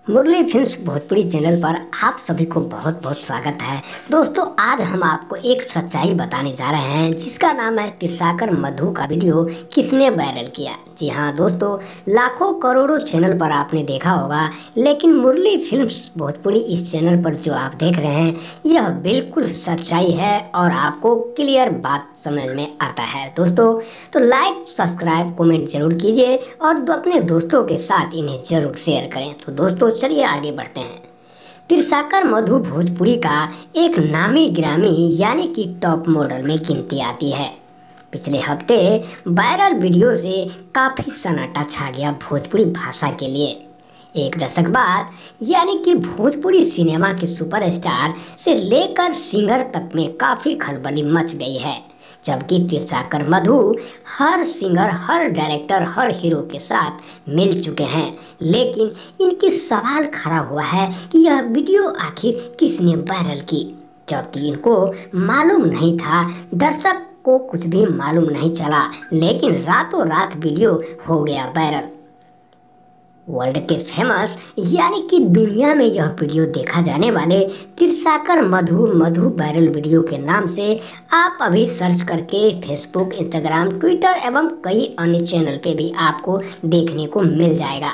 मुरली films Bhojpuri channel पर आप सभी को बहुत बहुत स्वागत है। दोस्तों, आज हम आपको एक सच्चाई बताने जा रहे हैं जिसका नाम है तिरसाकर मधु का वीडियो किसने वायरल किया। जी हाँ दोस्तों, लाखों करोड़ों चैनल पर आपने देखा होगा, लेकिन मुरली फिल्म्स भोजपुरी इस चैनल पर जो आप देख रहे हैं यह बिल्कुल सच्चाई है और आपको क्लियर बात समझ में आता है। दोस्तों, तो लाइक सब्सक्राइब कमेंट जरूर कीजिए और अपने दोस्तों के साथ इन्हें जरूर शेयर करें। तो दोस्तों चलिए आगे बढ़ते हैं। तिरसाकर मधु भोजपुरी का एक नामी गिरामी यानी कि टॉप मॉडल में गिनती आती है। पिछले हफ्ते वायरल वीडियो से काफी सन्नाटा छा गया भोजपुरी भाषा के लिए। एक दशक बाद यानी कि भोजपुरी सिनेमा के सुपरस्टार से लेकर सिंगर तक में काफी खलबली मच गई है, जबकि तिरसाकर मधु हर सिंगर, हर डायरेक्टर, हर हीरो के साथ मिल चुके हैं। लेकिन इनकी सवाल खड़ा हुआ है कि यह वीडियो आखिर किसने वायरल की, जबकि इनको मालूम नहीं था। दर्शक को कुछ भी मालूम नहीं चला, लेकिन रातों रात वीडियो हो गया वायरल। वर्ल्ड के फेमस यानी कि दुनिया में यह वीडियो देखा जाने वाले तिरसाकर मधु वायरल वीडियो के नाम से आप अभी सर्च करके फेसबुक, इंस्टाग्राम, ट्विटर एवं कई अन्य चैनल पे भी आपको देखने को मिल जाएगा।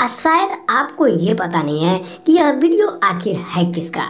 शायद आपको ये पता नहीं है कि यह वीडियो आखिर है किसका।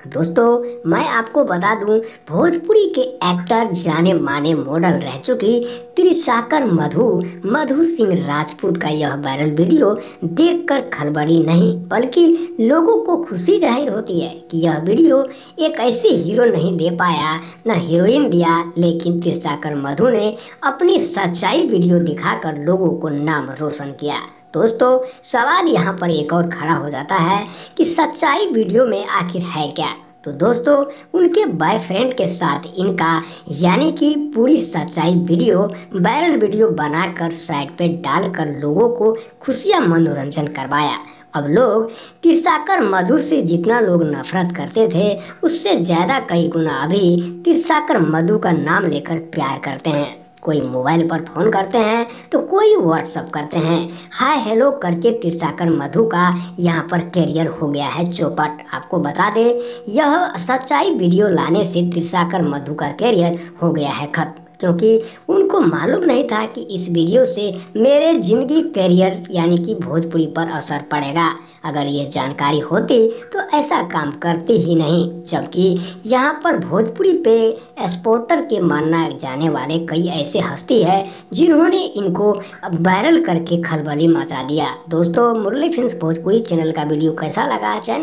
दोस्तों, मैं आपको बता दूं, भोजपुरी के एक्टर, जाने माने मॉडल रह चुकी तिरसाकर मधु सिंह राजपूत का यह वायरल वीडियो देखकर खलबली नहीं बल्कि लोगों को खुशी जाहिर होती है कि यह वीडियो एक ऐसे हीरो नहीं दे पाया, न हीरोइन दिया, लेकिन तिरसाकर मधु ने अपनी सच्चाई वीडियो दिखाकर लोगों को नाम रोशन किया। दोस्तों, सवाल यहाँ पर एक और खड़ा हो जाता है कि सच्चाई वीडियो में आखिर है क्या। तो दोस्तों, उनके बॉयफ्रेंड के साथ इनका यानी कि पूरी सच्चाई वीडियो वायरल वीडियो बनाकर साइट पे डालकर लोगों को खुशियाँ मनोरंजन करवाया। अब लोग तिरसाकर मधु से जितना लोग नफरत करते थे उससे ज़्यादा कई गुना अभी तिरसाकर मधु का नाम लेकर प्यार करते हैं। कोई मोबाइल पर फ़ोन करते हैं तो कोई व्हाट्सअप करते हैं। हाय हेलो करके तिरसाकर मधु का यहाँ पर कैरियर हो गया है चौपट। आपको बता दे, यह सच्चाई वीडियो लाने से तिरसाकर मधु का कैरियर हो गया है खत्म, क्योंकि उनको मालूम नहीं था कि इस वीडियो से मेरे ज़िंदगी करियर यानी कि भोजपुरी पर असर पड़ेगा। अगर ये जानकारी होती तो ऐसा काम करते ही नहीं। जबकि यहाँ पर भोजपुरी पे एक्सपोर्टर के माना जाने वाले कई ऐसे हस्ती है जिन्होंने इनको वायरल करके खलबली मचा दिया। दोस्तों, मुरली फिल्म्स भोजपुरी चैनल का वीडियो कैसा लगा, चैनल